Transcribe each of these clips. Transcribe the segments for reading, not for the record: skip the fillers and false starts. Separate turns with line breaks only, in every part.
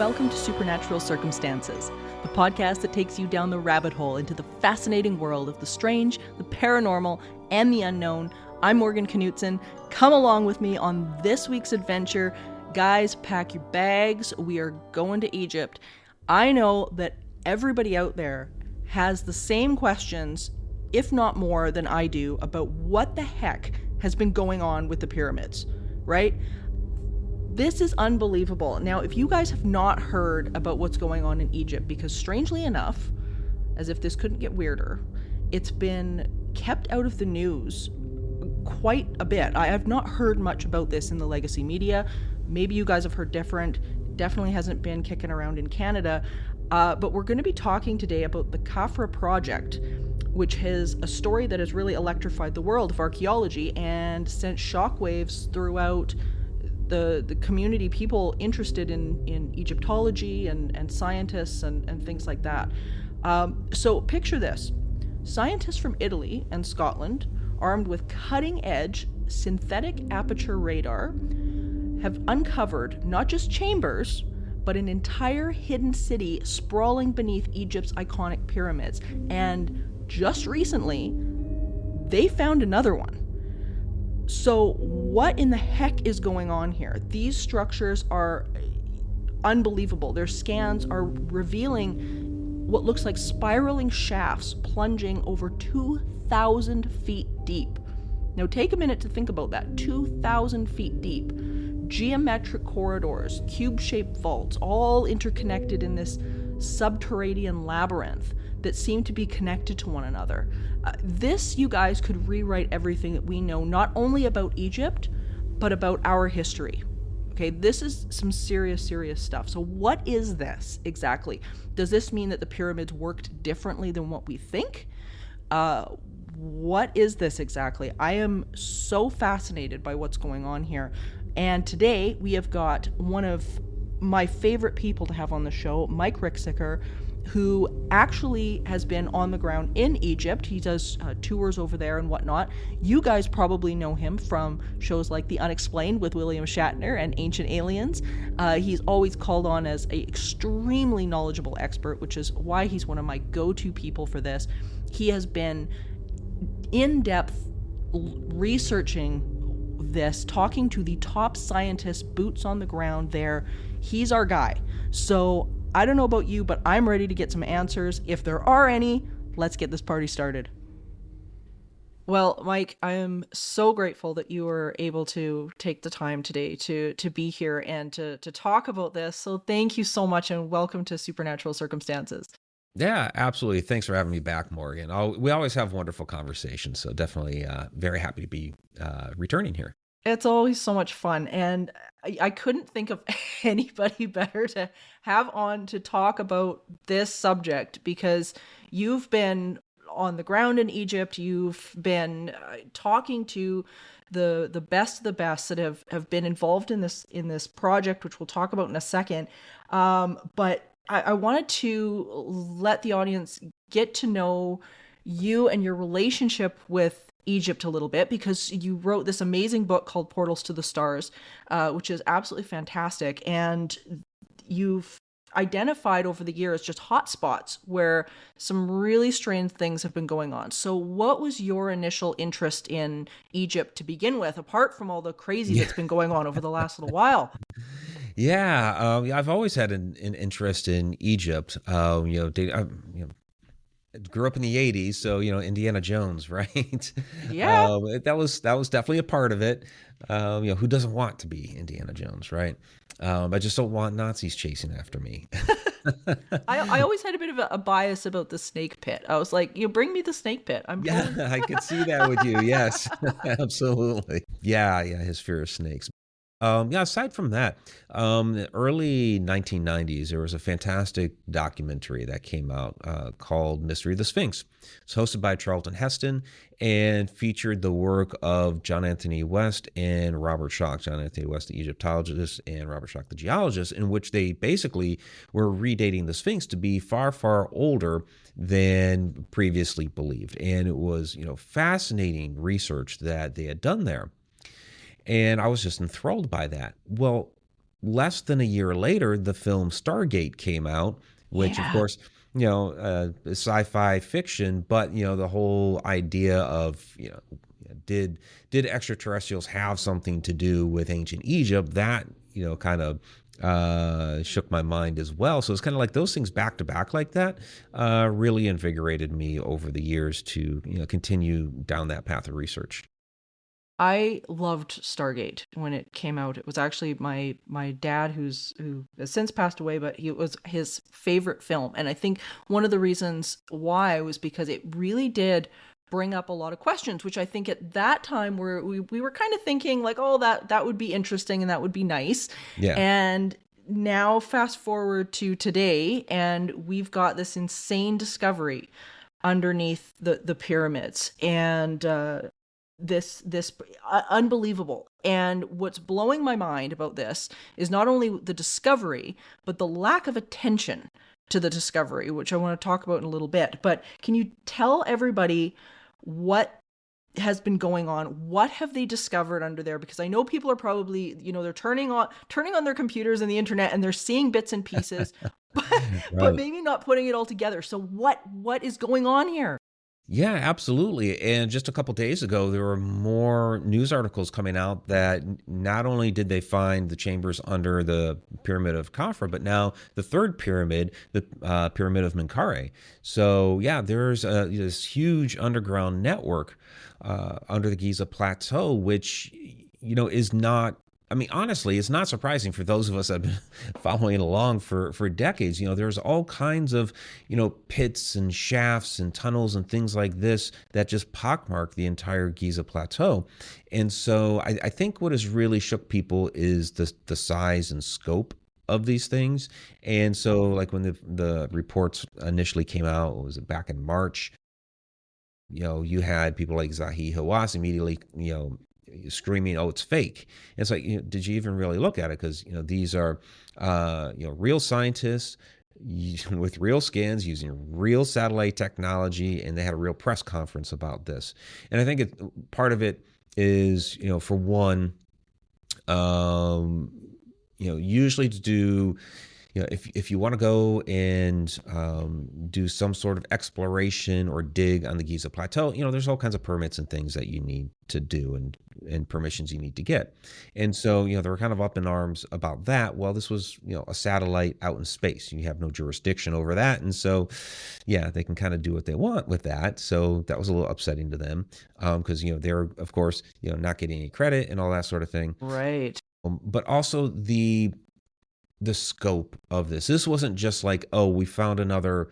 welcome to Supernatural Circumstances, the podcast that takes you down the rabbit hole into the fascinating world of the strange, the paranormal, and the unknown. I'm Morgan Knudsen. Come along with me on this week's adventure. Guys, pack your bags. We are going to Egypt. I know that everybody out there has the same questions, if not more than I do, about what the heck has been going on with the pyramids, right? This is unbelievable. Now, if you guys have not heard about what's going on in Egypt, because strangely enough, as if this couldn't get weirder, it's been kept out of the news quite a bit. I have not heard much about this in the legacy media. Maybe you guys have heard different. It definitely hasn't been kicking around in Canada. But we're going to be talking today about the Khafre Project, which is a story that has really electrified the world of archaeology and sent shockwaves throughout the community, people interested in Egyptology and scientists and things like that. So picture this. Scientists from Italy and Scotland, armed with cutting-edge synthetic aperture radar, have uncovered not just chambers, but an entire hidden city sprawling beneath Egypt's iconic pyramids. And just recently, they found another one. So what in the heck is going on here? These structures are unbelievable. Their scans are revealing what looks like spiraling shafts plunging over 2,000 feet deep. Now take a minute to think about that. 2,000 feet deep. Geometric corridors, cube-shaped vaults, all interconnected in this subterranean labyrinth that seem to be connected to one another. This, you guys, could rewrite everything that we know, not only about Egypt, but about our history. Okay, this is some serious stuff. So what is this exactly? Does this mean that the pyramids worked differently than what we think? What is this exactly? I am so fascinated by what's going on here. And today we have got one of my favorite people to have on the show, Mike Ricksecker, who actually has been on the ground in Egypt. He does tours over there and whatnot. You guys probably know him from shows like The Unexplained with William Shatner and Ancient Aliens. He's always called on as an extremely knowledgeable expert, which is why he's one of my go-to people for this. He has been in-depth researching this, talking to the top scientists, boots on the ground there. He's our guy. So I don't know about you, but I'm ready to get some answers. If there are any, let's get this party started. Well, Mike, I am so grateful that you were able to take the time today to be here and to talk about this. So thank you so much and welcome to Supernatural Circumstances.
Yeah, absolutely. Thanks for having me back, Morgan. We always have wonderful conversations, so definitely very happy to be returning here.
It's always so much fun, and I couldn't think of anybody better to have on to talk about this subject, because you've been on the ground in Egypt, you've been talking to the best of the best that have been involved in this project, which we'll talk about in a second. But I wanted to let the audience get to know you and your relationship with Egypt a little bit, because you wrote this amazing book called Portals to the Stars, which is absolutely fantastic. And you've identified over the years just hotspots where some really strange things have been going on. So what was your initial interest in Egypt to begin with, apart from all the crazy that's been going on over the last little while?
Yeah, I've always had an interest in Egypt. Grew up in the 80s, so Indiana Jones, right?
Yeah.
That was definitely a part of it. Who doesn't want to be Indiana Jones, right? I just don't want Nazis chasing after me.
I always had a bit of a bias about the snake pit. I was like, bring me the snake pit.
Yeah, I could see that with you. Yes, absolutely. Yeah, his fear of snakes. Aside from that, the early 1990s, there was a fantastic documentary that came out called Mystery of the Sphinx. It's hosted by Charlton Heston and featured the work of John Anthony West and Robert Schoch. John Anthony West, the Egyptologist, and Robert Schoch, the geologist, in which they basically were redating the Sphinx to be far, far older than previously believed. And it was, fascinating research that they had done there. And I was just enthralled by that. Well, less than a year later, the film Stargate came out, which of
Yeah.
course, sci-fi fiction, but the whole idea of, did extraterrestrials have something to do with ancient Egypt? That, kind of shook my mind as well. So it's kind of like those things back to back like that really invigorated me over the years to continue down that path of research.
I loved Stargate when it came out. It was actually my dad, who has since passed away, but it was his favorite film. And I think one of the reasons why was because it really did bring up a lot of questions, which I think at that time we were kind of thinking like, oh, that would be interesting and that would be nice.
Yeah.
And now fast forward to today, and we've got this insane discovery underneath the pyramids, and this unbelievable. And what's blowing my mind about this is not only the discovery, but the lack of attention to the discovery, which I want to talk about in a little bit. But can you tell everybody what has been going on? What have they discovered under there? Because I know people are probably, they're turning on their computers and the internet, and they're seeing bits and pieces, but
Right.
maybe not putting it all together. So what is going on here?
Yeah, absolutely. And just a couple days ago, there were more news articles coming out that not only did they find the chambers under the pyramid of Khafre, but now the third pyramid, the pyramid of Menkaure. So yeah, there's this huge underground network under the Giza Plateau, which is not. I mean, honestly, it's not surprising for those of us that have been following along for decades. There's all kinds of, pits and shafts and tunnels and things like this that just pockmark the entire Giza Plateau. And so I think what has really shook people is the size and scope of these things. And so like when the reports initially came out, was it back in March? You had people like Zahi Hawass immediately, screaming, "Oh, it's fake!" And it's like, did you even really look at it? Because these are, real scientists with real scans using real satellite technology, and they had a real press conference about this. And I think part of it is, for one, usually to do. If you want to go and do some sort of exploration or dig on the Giza Plateau, there's all kinds of permits and things that you need to do and permissions you need to get. And so, they were kind of up in arms about that. Well, this was, a satellite out in space. You have no jurisdiction over that. And so, yeah, they can kind of do what they want with that. So that was a little upsetting to them because, they're, of course, not getting any credit and all that sort of thing.
Right.
But also the scope of this. This wasn't just like, oh, we found another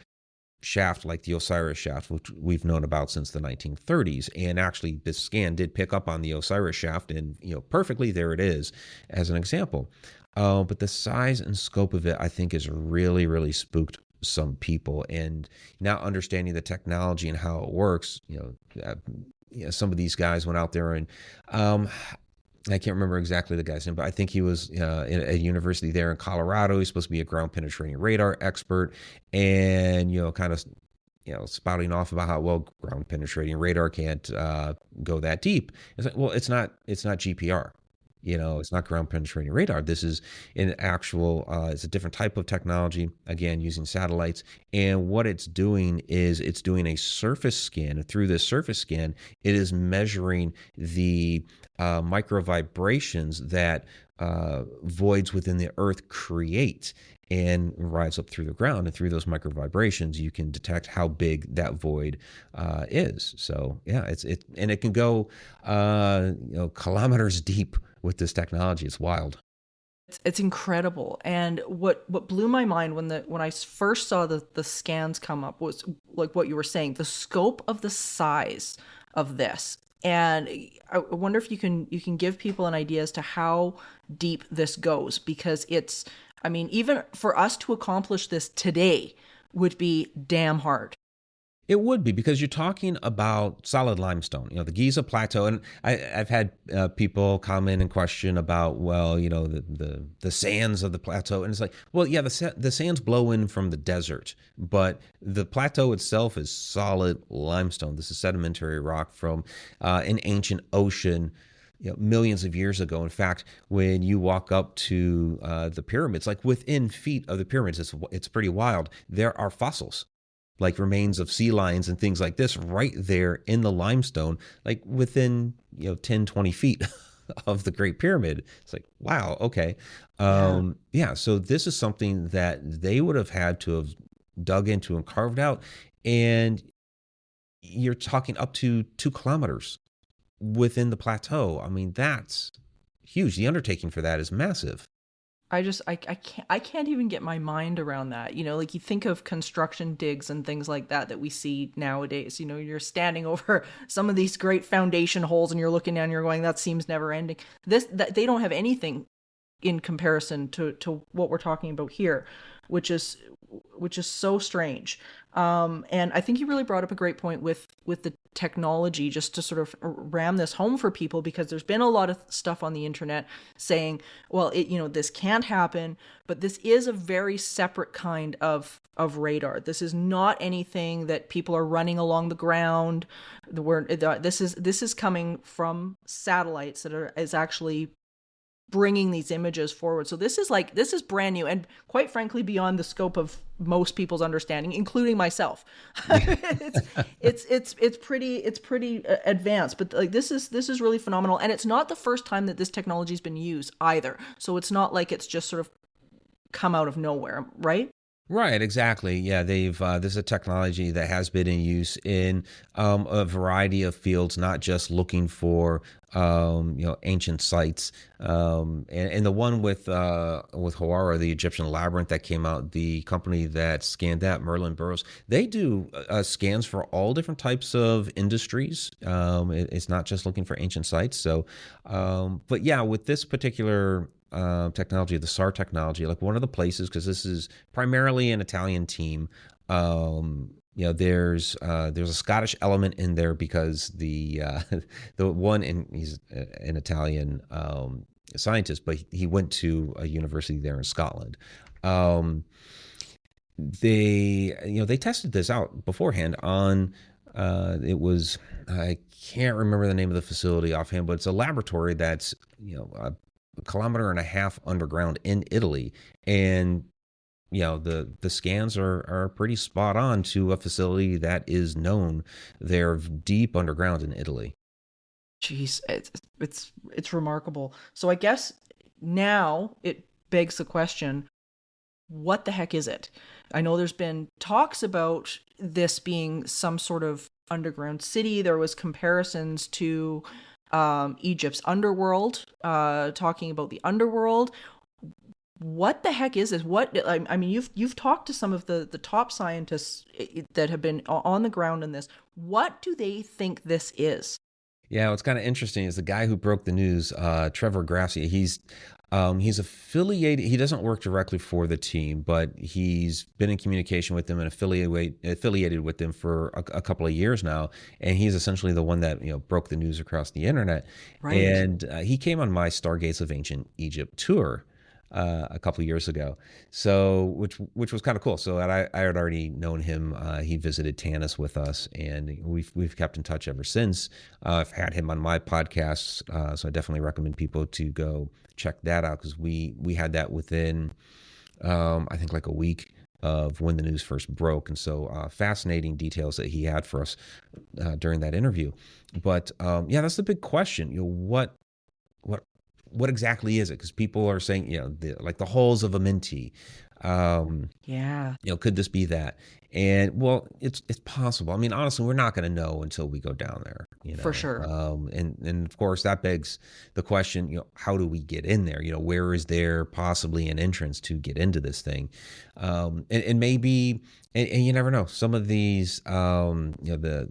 shaft like the Osiris shaft, which we've known about since the 1930s. And actually, this scan did pick up on the Osiris shaft, and perfectly there it is as an example. But the size and scope of it, I think, is really, really spooked some people. And now understanding the technology and how it works, some of these guys went out there and I can't remember exactly the guy's name, but I think he was in a university there in Colorado. He's supposed to be a ground penetrating radar expert, and kind of spouting off about how, well, ground penetrating radar can't go that deep. It's like, well, it's not GPR. It's not ground penetrating radar. This is an actual, it's a different type of technology, again, using satellites. And what it's doing is it's doing a surface scan. Through this surface scan, it is measuring the micro vibrations that voids within the earth create and rise up through the ground. And through those micro vibrations, you can detect how big that void is. So yeah, and it can go kilometers deep with this technology. It's wild.
It's incredible. And what blew my mind when I first saw the scans come up was like what you were saying, the scope of the size of this. And I wonder if you can give people an idea as to how deep this goes, because even for us to accomplish this today would be damn hard.
It would be, because you're talking about solid limestone, the Giza Plateau. And I've had people come in and question about, well, the sands of the plateau. And it's like, well, yeah, the sands blow in from the desert, but the plateau itself is solid limestone. This is sedimentary rock from an ancient ocean millions of years ago. In fact, when you walk up to the pyramids, like within feet of the pyramids, it's pretty wild. There are fossils, like remains of sea lions and things like this, right there in the limestone, like within 10, 20 feet of the Great Pyramid. It's like, wow, okay.
Yeah.
Yeah, so this is something that they would have had to have dug into and carved out. And you're talking up to 2 kilometers within the plateau. I mean, that's huge. The undertaking for that is massive.
I can't even get my mind around that. Like you think of construction digs and things like that we see nowadays. You're standing over some of these great foundation holes and you're looking down and you're going, that seems never ending. That they don't have anything in comparison to what we're talking about here, which is so strange. And I think you really brought up a great point with the technology, just to sort of ram this home for people, because there's been a lot of stuff on the internet saying, well, this can't happen, but this is a very separate kind of radar. This is not anything that people are running along the ground. This is coming from satellites is actually bringing these images forward. So this is brand new and quite frankly beyond the scope of most people's understanding, including myself. it's pretty advanced, but like this is really phenomenal, and it's not the first time that this technology has been used either. So it's not like it's just sort of come out of nowhere, right?
Right, exactly. Yeah, this is a technology that has been in use in a variety of fields, not just looking for ancient sites. And the one with Hawara, the Egyptian labyrinth that came out, the company that scanned that, Merlin Burroughs, they do scans for all different types of industries. It's not just looking for ancient sites. So, but yeah, with this particular technology, the SAR technology, like one of the places, because this is primarily an Italian team. There's a Scottish element in there because the the one, and he's an Italian scientist, but he went to a university there in Scotland. They tested this out beforehand on it was, I can't remember the name of the facility offhand, but it's a laboratory that's a kilometer and a half underground in Italy, and the scans are pretty spot on to a facility that is known. They're deep underground in Italy.
Jeez, it's remarkable. So I guess now it begs the question, what the heck is it? I know there's been talks about this being some sort of underground city. There was comparisons to Egypt's underworld, talking about the underworld. What the heck is this? I mean, you've talked to some of the top scientists that have been on the ground in this. What do they think this is?
Yeah, what's kind of interesting is the guy who broke the news, Trevor Grassi. He's affiliated. He doesn't work directly for the team, but he's been in communication with them and affiliated with them for a couple of years now. And he's essentially the one that broke the news across the internet.
Right.
And he came on my Stargates of Ancient Egypt tour a couple of years ago, so which was kind of cool. So I had already known him. He visited Tanis with us, and we've kept in touch ever since. I've had him on my podcast, so I definitely recommend people to go check that out, because we had that within I think like a week of when the news first broke, and so fascinating details that he had for us during that interview. But yeah, that's the big question. What exactly is it? Because people are saying, like the hulls of a Minty.
Yeah.
Could this be that? And well, it's possible. I mean, honestly, we're not going to know until we go down there.
For sure.
And of course, that begs the question, how do we get in there? Where is there possibly an entrance to get into this thing? And maybe, and you never know. Some of these, the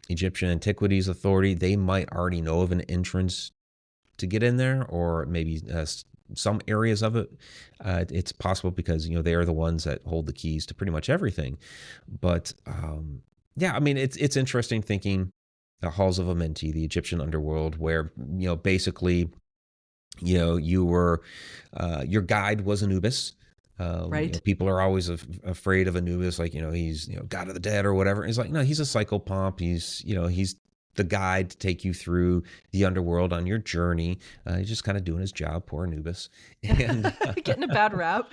Egyptian Antiquities Authority, they might already know of an entrance to get in there, or maybe some areas of it. It's possible because they are the ones that hold the keys to pretty much everything. But yeah, I mean, it's interesting thinking the halls of Amenti, the Egyptian underworld, where basically you were your guide was Anubis.
Right.
People are always afraid of Anubis, like he's god of the dead or whatever. He's like, no, he's a psychopomp. He's the guide to take you through the underworld on your journey. He's just kind of doing his job, poor Anubis. And
Getting a bad rap.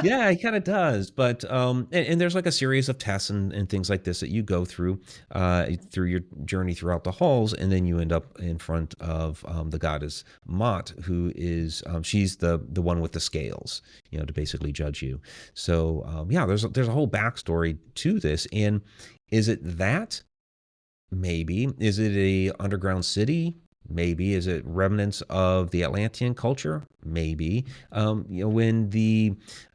yeah, he kind of does. But and there's like a series of tests and things like this that you go through your journey throughout the halls, and then you end up in front of the goddess Mot, who is she's the one with the scales, to basically judge you. So yeah, there's a whole backstory to this, and is it that? Maybe. Is it a underground city? Maybe. Is it remnants of the Atlantean culture? Maybe. When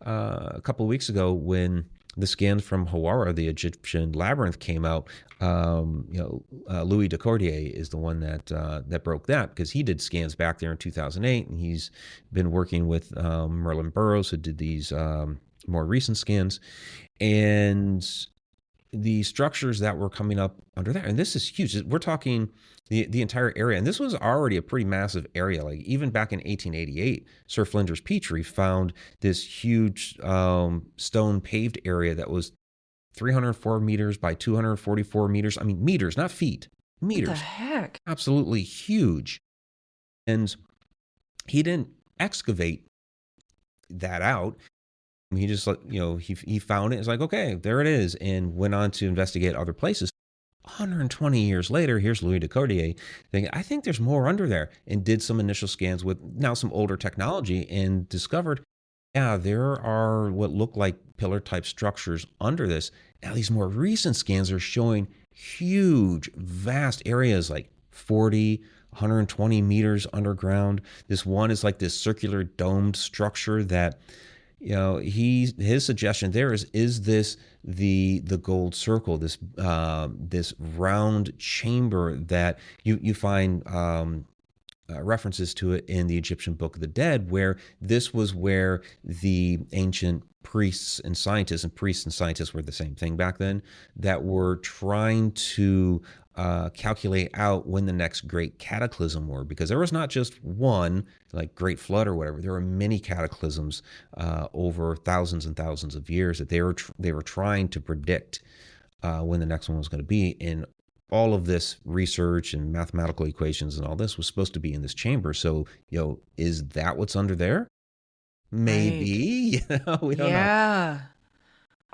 a couple of weeks ago, when the scans from Hawara, the Egyptian labyrinth, came out, Louis de Cordier is the one that broke that, because he did scans back there in 2008, and he's been working with Merlin Burroughs, who did these more recent scans, and the structures that were coming up under there. And this is huge. We're talking the entire area. And this was already a pretty massive area. Like even back in 1888, Sir Flinders Petrie found this huge stone paved area that was 304 meters by 244 meters. I mean, meters, not feet, meters.
What the heck?
Absolutely huge. And he didn't excavate that out. He just, he found it. It's like, okay, there it is, and went on to investigate other places. 120 years later, here's Louis de Cordier thinking, I think there's more under there, and did some initial scans with now some older technology and discovered, yeah, there are what look like pillar type structures under this. Now these more recent scans are showing huge, vast areas like 40, 120 meters underground. This one is like this circular domed structure that, his suggestion there is this the gold circle, this round chamber that you find references to it in the Egyptian Book of the Dead, where this was where the ancient priests and scientists were the same thing back then, that were trying to calculate out when the next great cataclysm were, because there was not just one, like great flood or whatever. There were many cataclysms over thousands and thousands of years that they were trying to predict when the next one was going to be. And all of this research and mathematical equations and all this was supposed to be in this chamber. So, is that what's under there? Maybe. Right. We don't know.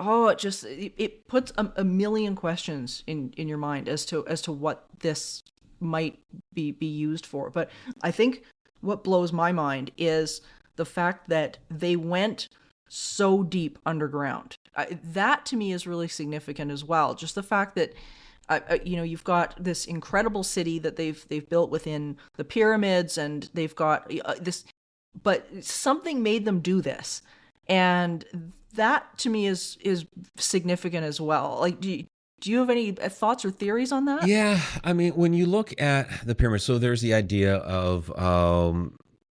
Oh, it puts a million questions in your mind as to what this might be used for. But I think what blows my mind is the fact that they went so deep underground. That to me is really significant as well. Just the fact that you've got this incredible city that they've built within the pyramids, and they've got this, but something made them do this, and that to me is significant as well. Like, do you have any thoughts or theories on that?
Yeah, I mean, when you look at the pyramids, so there's the idea of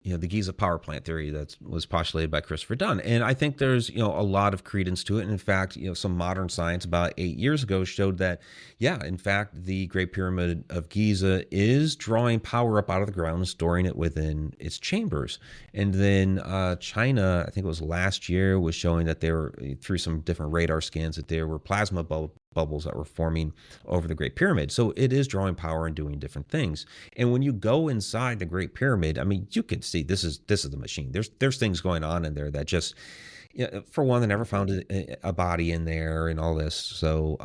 the Giza power plant theory that was postulated by Christopher Dunn, and I think there's a lot of credence to it. And in fact, some modern science about 8 years ago showed that, yeah, in fact, the Great Pyramid of Giza is drawing power up out of the ground and storing it within its chambers. And then China, I think it was last year, was showing that they were, through some different radar scans, that there were plasma bubbles that were forming over the Great Pyramid. So it is drawing power and doing different things. And when you go inside the Great Pyramid, I mean, you can see this is the machine. There's things going on in there that just, for one, they never found a body in there and all this. So,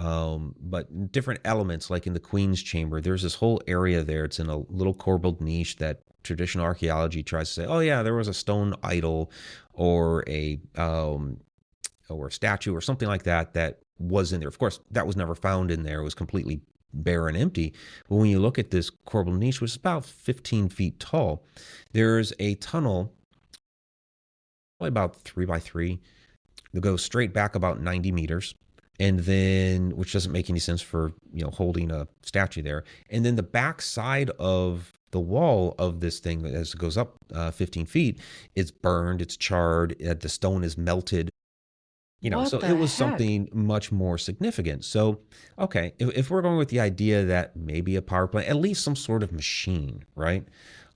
but different elements, like in the Queen's Chamber, there's this whole area there. It's in a little corbelled niche that traditional archaeology tries to say, oh yeah, there was a stone idol or a statue or something like that was in there. Of course, that was never found in there. It was completely bare and empty. But when you look at this corbelled niche, which is about 15 feet tall, there's a tunnel, probably about 3 by 3, that goes straight back about 90 meters. And then, which doesn't make any sense for, holding a statue there. And then the back side of the wall of this thing, as it goes up 15 feet, it's burned, it's charred, the stone is melted. So it was something much more significant. So, okay, if we're going with the idea that maybe a power plant, at least some sort of machine, right?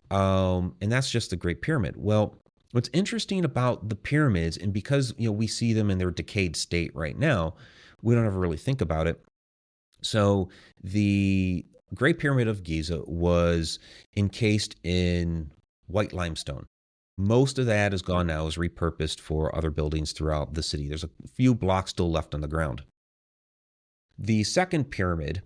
And that's just the Great Pyramid. Well, what's interesting about the pyramids, and because, we see them in their decayed state right now, we don't ever really think about it. So the Great Pyramid of Giza was encased in white limestone. Most of that is gone now, is repurposed for other buildings throughout the city. There's a few blocks still left on the ground. The second pyramid,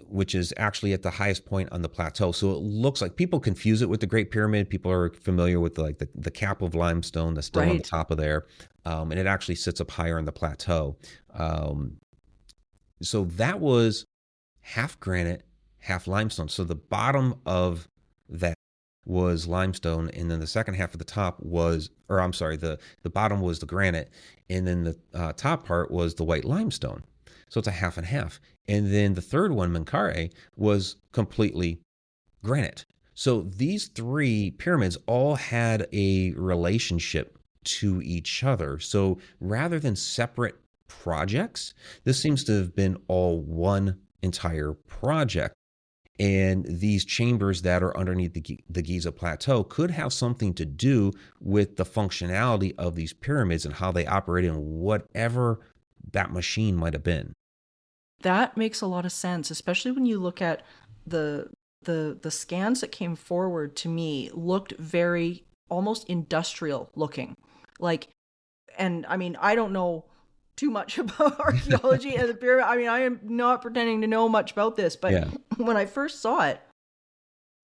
which is actually at the highest point on the plateau. So it looks like people confuse it with the Great Pyramid. People are familiar with the cap of limestone that's still on the top of there. And it actually sits up higher on the plateau. So that was half granite, half limestone. So the bottom of that was limestone, and then the second half of the top was, or I'm sorry, the bottom was the granite, and then the top part was the white limestone. So it's a half and half. And then the third one, Menkaure, was completely granite. So these three pyramids all had a relationship to each other. So rather than separate projects, this seems to have been all one entire project. And these chambers that are underneath the Giza Plateau could have something to do with the functionality of these pyramids and how they operate in whatever that machine might have been.
That makes a lot of sense, especially when you look at the scans that came forward. To me, looked very almost industrial looking. Like, and I mean, I don't know too much about archaeology and the pyramid. I mean, I am not pretending to know much about this, but when I first saw it,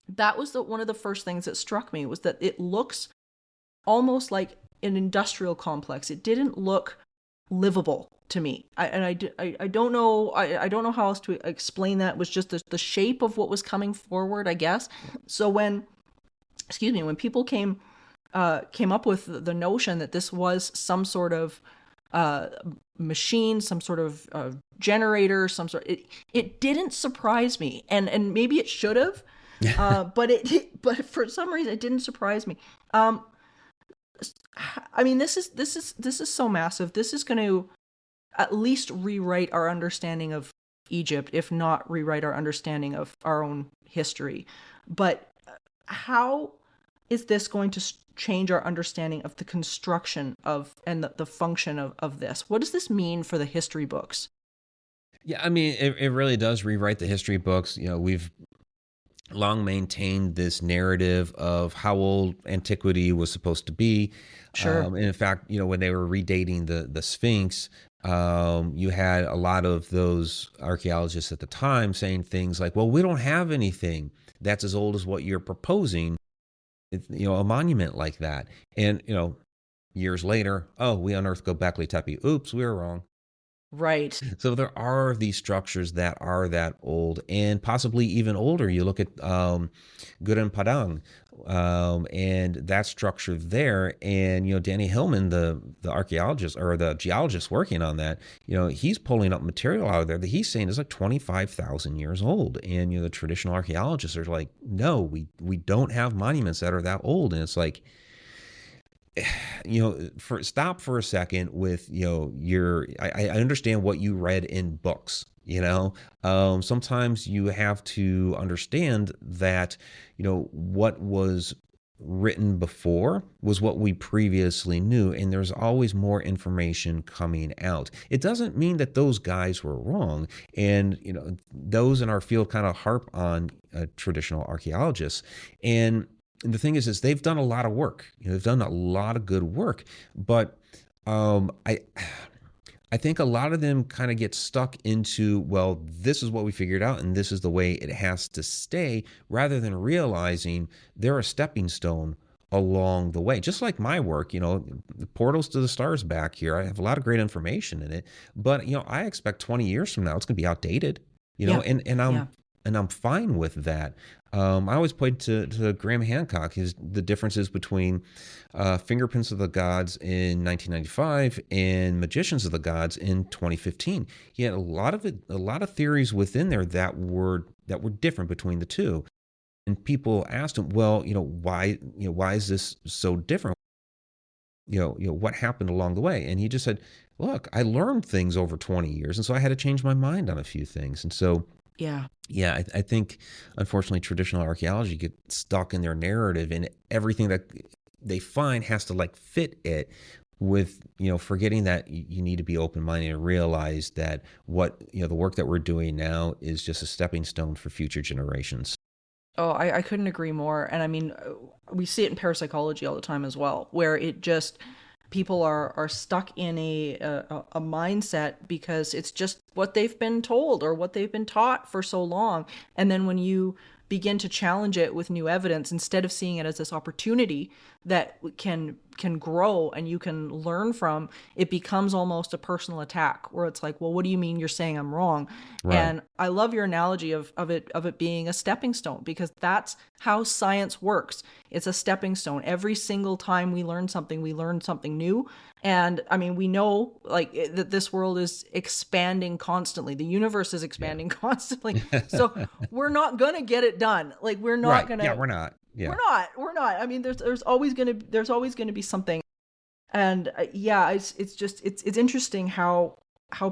that was one of the first things that struck me, was that it looks almost like an industrial complex. It didn't look livable to me. I don't know. I don't know how else to explain that. It was just the shape of what was coming forward, I guess. So when people came up with the notion that this was some sort of machine, some sort of generator, it didn't surprise me, and maybe it should have, but for some reason it didn't surprise me. I mean, this is so massive. This is going to at least rewrite our understanding of Egypt, if not rewrite our understanding of our own history. But how is this going to change our understanding of the construction of and the function of this? What does this mean for the history books?
Yeah, I mean, it really does rewrite the history books. You know, we've long maintained this narrative of how old antiquity was supposed to be.
Sure.
And in fact, you know, when they were redating the Sphinx, you had a lot of those archaeologists at the time saying things like, well, we don't have anything that's as old as what you're proposing, you know, a monument like that. And, you know, years later, oh, we unearthed Göbekli Tepe. Oops, we were wrong.
Right.
So there are these structures that are that old and possibly even older. You look at Gurun Padang and that structure there. And, you know, Danny Hillman, the archaeologist or the geologist working on that, you know, he's pulling up material out of there that he's saying is like 25,000 years old. And, you know, the traditional archaeologists are like, no, we don't have monuments that are that old. And it's like, you know, stop for a second with, you know, I understand what you read in books, you know, sometimes you have to understand that, you know, what was written before was what we previously knew, and there's always more information coming out. It doesn't mean that those guys were wrong, and, you know, those in our field kind of harp on traditional archaeologists, and the thing is they've done a lot of work. You know, they've done a lot of good work, but I think a lot of them kind of get stuck into, well, this is what we figured out, and this is the way it has to stay, rather than realizing they're a stepping stone along the way. Just like my work, you know, the portals to the stars back here, I have a lot of great information in it, but, you know, I expect 20 years from now it's going to be outdated, you know, and I'm fine with that. I always point to Graham Hancock, the differences between Fingerprints of the Gods in 1995 and Magicians of the Gods in 2015. He had a lot of theories within there that were different between the two. And people asked him, well, why is this so different? What happened along the way? And he just said, look, I learned things over 20 years, and so I had to change my mind on a few things. And so I think, unfortunately, traditional archaeology gets stuck in their narrative, and everything that they find has to like fit it. with, forgetting that you need to be open-minded and realize that the work that we're doing now is just a stepping stone for future generations.
Oh, I couldn't agree more. And I mean, we see it in parapsychology all the time as well, where it just people are stuck in a mindset because it's just what they've been told or what they've been taught for so long. And then when you begin to challenge it with new evidence, instead of seeing it as this opportunity that can grow and you can learn from, it becomes almost a personal attack where it's like, well, what do you mean you're saying I'm wrong?
Right.
And I love your analogy of it being a stepping stone, because that's how science works. It's a stepping stone. Every single time we learn something new. And I mean, we know like that this world is expanding constantly. The universe is expanding constantly. So we're not going to get it done. Like we're not
Right.
going to.
Yeah, we're not. Yeah.
We're not. I mean, there's always going to be something. And it's interesting how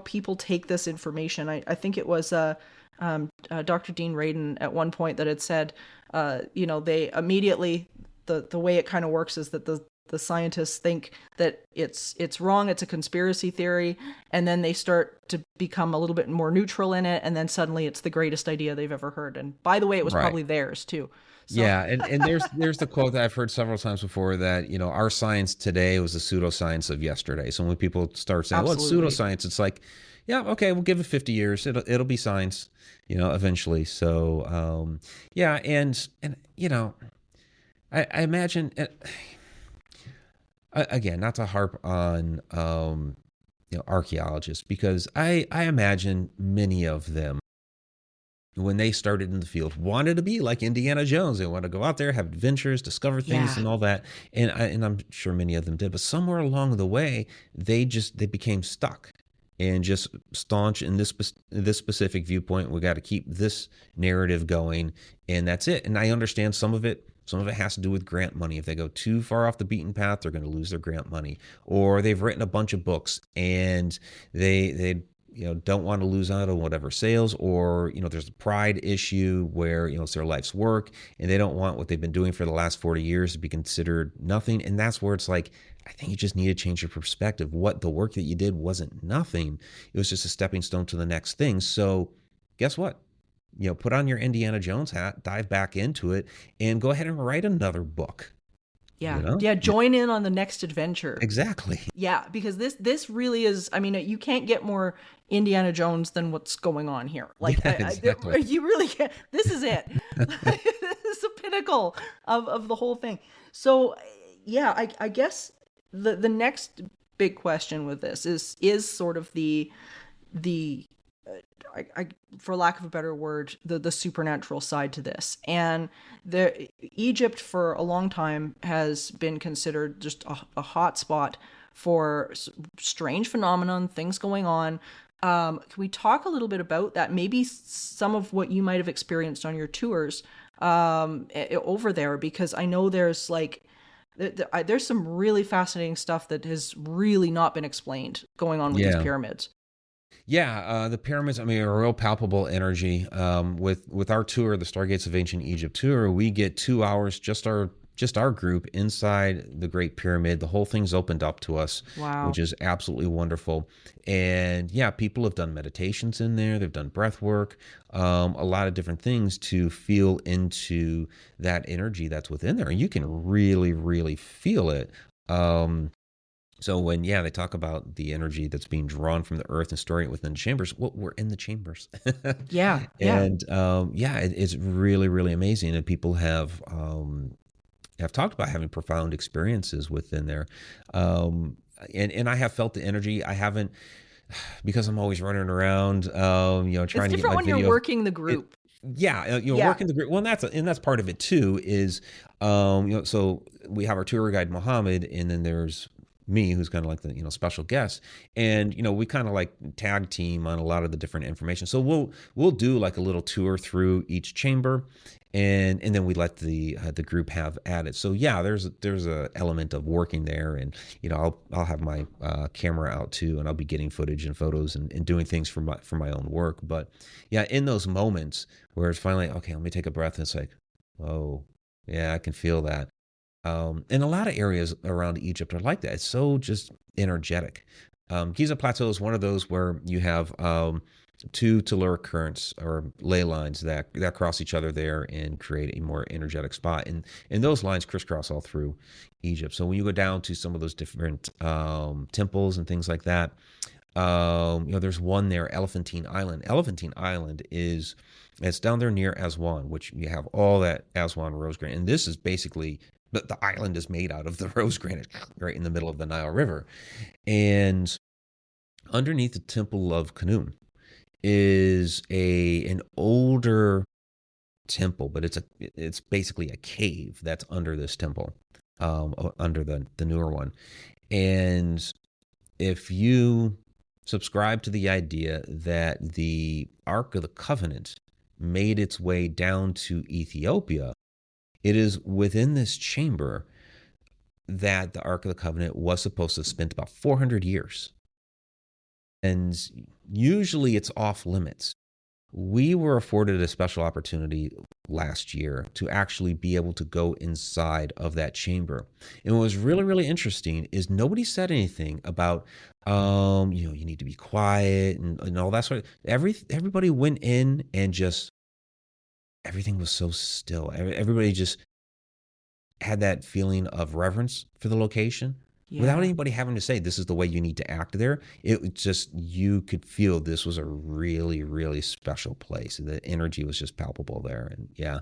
people take this information. I think it was Dr. Dean Radin at one point that had said, they immediately, the way it kind of works is that the scientists think that it's wrong, it's a conspiracy theory, and then they start to become a little bit more neutral in it, and then suddenly it's the greatest idea they've ever heard. And by the way, it was probably theirs too. So.
Yeah, and there's the quote that I've heard several times before that, our science today was the pseudoscience of yesterday. So when people start saying, well, it's pseudoscience, it's like, yeah, okay, we'll give it 50 years. It'll be science, eventually. So, and I imagine, again, not to harp on, archaeologists, because I imagine many of them, when they started in the field, wanted to be like Indiana Jones. They wanted to go out there, have adventures, discover things and all that. And I'm sure many of them did. But somewhere along the way, they became stuck and just staunch in this specific viewpoint. We got to keep this narrative going, and that's it. And I understand some of it has to do with grant money. If they go too far off the beaten path, they're going to lose their grant money. Or they've written a bunch of books and they don't want to lose out on whatever sales, or, there's a pride issue where, it's their life's work and they don't want what they've been doing for the last 40 years to be considered nothing. And that's where it's like, I think you just need to change your perspective. What the work that you did wasn't nothing. It was just a stepping stone to the next thing. So guess what? Put on your Indiana Jones hat, dive back into it, and go ahead and write another book.
Yeah. Yeah. Join in on the next adventure.
Exactly.
Yeah. Because this really is, I mean, you can't get more Indiana Jones than what's going on here. Like,
exactly.
You really can't. This is it. This is the pinnacle of the whole thing. So, yeah, I guess the next big question with this is sort of the for lack of a better word, the supernatural side to this. And Egypt for a long time has been considered just a hot spot for strange phenomenon, things going on. Can we talk a little bit about that? Maybe some of what you might have experienced on your tours over there, because I know there's some really fascinating stuff that has really not been explained going on with these pyramids.
Yeah, the pyramids, I mean, are a real palpable energy. With our tour, the Stargates of Ancient Egypt tour, we get 2 hours, just our group inside the Great Pyramid. The whole thing's opened up to us, which is absolutely wonderful. And yeah, people have done meditations in there. They've done breath work, a lot of different things to feel into that energy that's within there. And you can really, really feel it. So when, they talk about the energy that's being drawn from the earth and storing it within the chambers, well, we're in the chambers.
Yeah.
And it's really, really amazing. And people have talked about having profound experiences within there. And I have felt the energy. I haven't, because I'm always running around, trying to get my video.
It's different when you're working the group.
Working the group. Well, and that's part of it too, is, so we have our tour guide, Mohammed, and then there's me, who's kind of like the special guest, and we kind of like tag team on a lot of the different information. So we'll do like a little tour through each chamber, and then we let the group have at it. So there's a element of working there, and I'll have my camera out too, and I'll be getting footage and photos and doing things for my own work. But in those moments where it's finally okay, let me take a breath, and it's like, oh yeah, I can feel that. And a lot of areas around Egypt are like that. It's so just energetic. Giza Plateau is one of those where you have two telluric currents or ley lines that cross each other there and create a more energetic spot. And those lines crisscross all through Egypt. So when you go down to some of those different temples and things like that, there's one there, Elephantine Island. Elephantine Island it's down there near Aswan, which you have all that Aswan rose granite. And this is basically, the island is made out of the rose granite right in the middle of the Nile River. And underneath the Temple of Khnum is an older temple, but it's basically a cave that's under this temple, under the newer one. And if you subscribe to the idea that the Ark of the Covenant made its way down to Ethiopia, it is within this chamber that the Ark of the Covenant was supposed to have spent about 400 years. And usually it's off limits. We were afforded a special opportunity last year to actually be able to go inside of that chamber. And what was really, really interesting is nobody said anything about, you need to be quiet and all that sort of. Everybody went in and just everything was so still. Everybody just had that feeling of reverence for the location. Yeah. Without anybody having to say, this is the way you need to act there. It was just, you could feel this was a really, really special place. The energy was just palpable there. And yeah.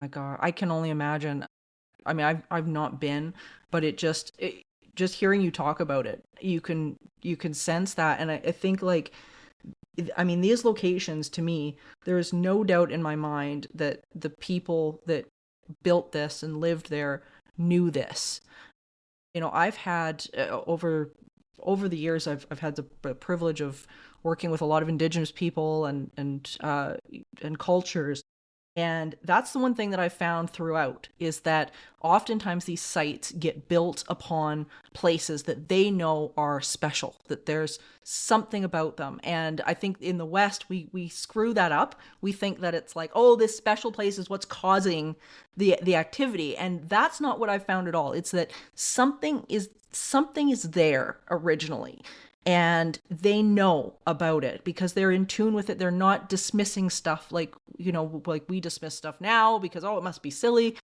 My God, I can only imagine. I mean, I've not been, but just hearing you talk about it, you can sense that. And I think these locations, to me, there is no doubt in my mind that the people that built this and lived there knew this. I've had over the years, I've had the privilege of working with a lot of indigenous people and cultures. And that's the one thing that I've found throughout, is that oftentimes these sites get built upon places that they know are special, that there's something about them. And I think in the West, we screw that up. We think that it's like, oh, this special place is what's causing the activity. And that's not what I've found at all. It's that something is there originally. And they know about it because they're in tune with it. They're not dismissing stuff like we dismiss stuff now because, oh, it must be silly.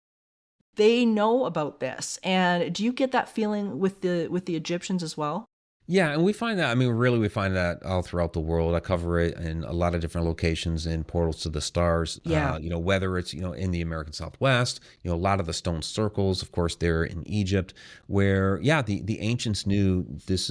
They know about this. And do you get that feeling with the Egyptians as well?
Yeah, and we find that, we find that all throughout the world. I cover it in a lot of different locations in Portals to the Stars.
Yeah.
Whether it's, in the American Southwest, a lot of the stone circles, of course, they're in Egypt, where, the ancients knew this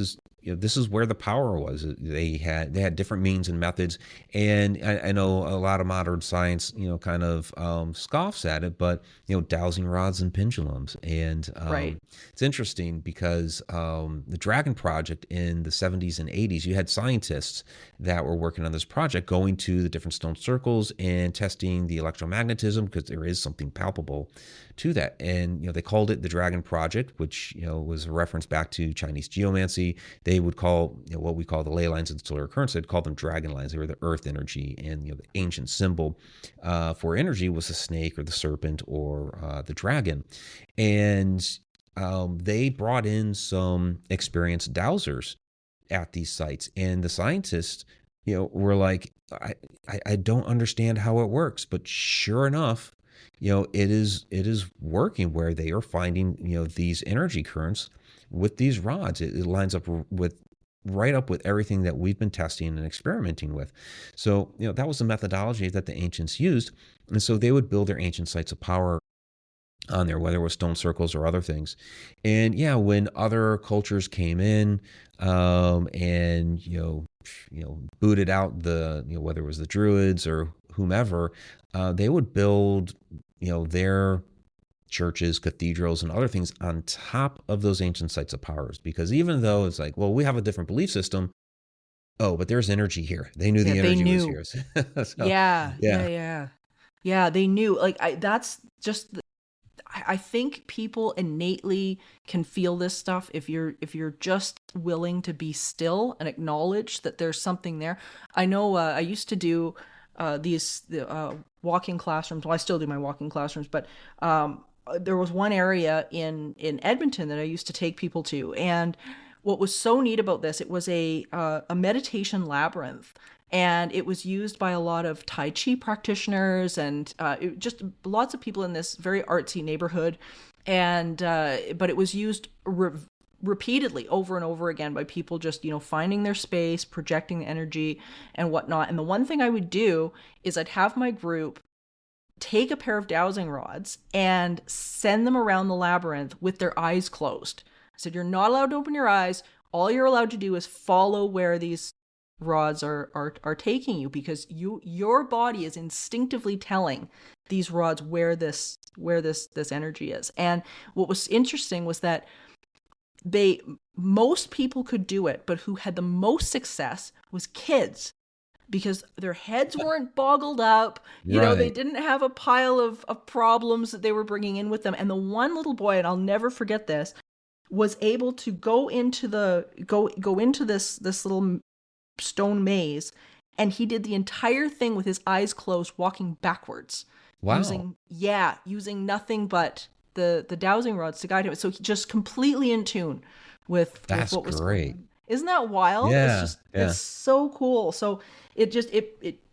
is where the power was. They had different means and methods. And I know a lot of modern science, kind of scoffs at it, but, dowsing rods and pendulums. And
right.
It's interesting because the Dragon Project in the 70s and 80s, you had scientists that were working on this project, going to the different stone circles and testing the electromagnetism, because there is something palpable to that. And, they called it the Dragon Project, which, was a reference back to Chinese geomancy. They would call, what we call the ley lines of the solar currents, they'd call them dragon lines. They were the earth energy. And, the ancient symbol for energy was the snake or the serpent or the dragon. And they brought in some experienced dowsers at these sites. And the scientists, were like, I don't understand how it works. But sure enough, it is working, where they are finding, these energy currents with these rods. It lines up right up with everything that we've been testing and experimenting with. So, that was the methodology that the ancients used. And so they would build their ancient sites of power on there, whether it was stone circles or other things. And when other cultures came in, and, booted out the, whether it was the Druids or whomever, they would build, their churches, cathedrals, and other things on top of those ancient sites of powers. Because even though it's like, well, we have a different belief system, but there's energy here. They knew the energy was here. So,
yeah. They knew. That's just. I think people innately can feel this stuff if you're just willing to be still and acknowledge that there's something there. I know I used to do these walking classrooms. Well, I still do my walking classrooms, but there was one area in Edmonton that I used to take people to, and what was so neat about this, it was a meditation labyrinth, and it was used by a lot of Tai Chi practitioners and just lots of people in this very artsy neighborhood, and but it was used repeatedly over and over again by people just finding their space, projecting the energy and whatnot. And the one thing I would do is I'd have my group take a pair of dowsing rods and send them around the labyrinth with their eyes closed. I said, you're not allowed to open your eyes. All you're allowed to do is follow where these rods are taking you, because your body is instinctively telling these rods where this energy is. And what was interesting was that most people could do it, but who had the most success was kids, because their heads weren't boggled up. They didn't have a pile of problems that they were bringing in with them. And the one little boy, and I'll never forget this, was able to go into this little stone maze, and he did the entire thing with his eyes closed, walking backwards.
Wow.
Using nothing but the dowsing rods to guide him. So he just completely in tune with what was
great.
going on. Isn't that wild?
Yeah,
it's so cool. So it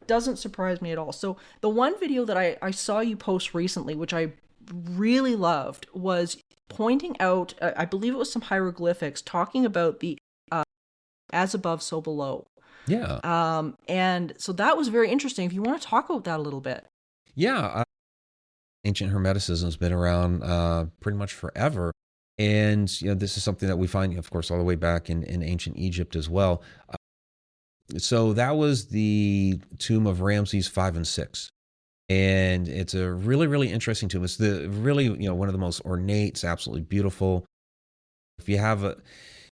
doesn't surprise me at all. So the one video that I saw you post recently, which I really loved, was pointing out, I believe it was some hieroglyphics talking about the as above, so below.
Yeah.
And so that was very interesting. If you want to talk about that a little bit.
Yeah. Ancient Hermeticism has been around pretty much forever. And this is something that we find, of course, all the way back in ancient Egypt as well. So that was the tomb of Ramses 5 and 6. And it's a really, really interesting tomb. It's one of the most ornate. It's absolutely beautiful. If you have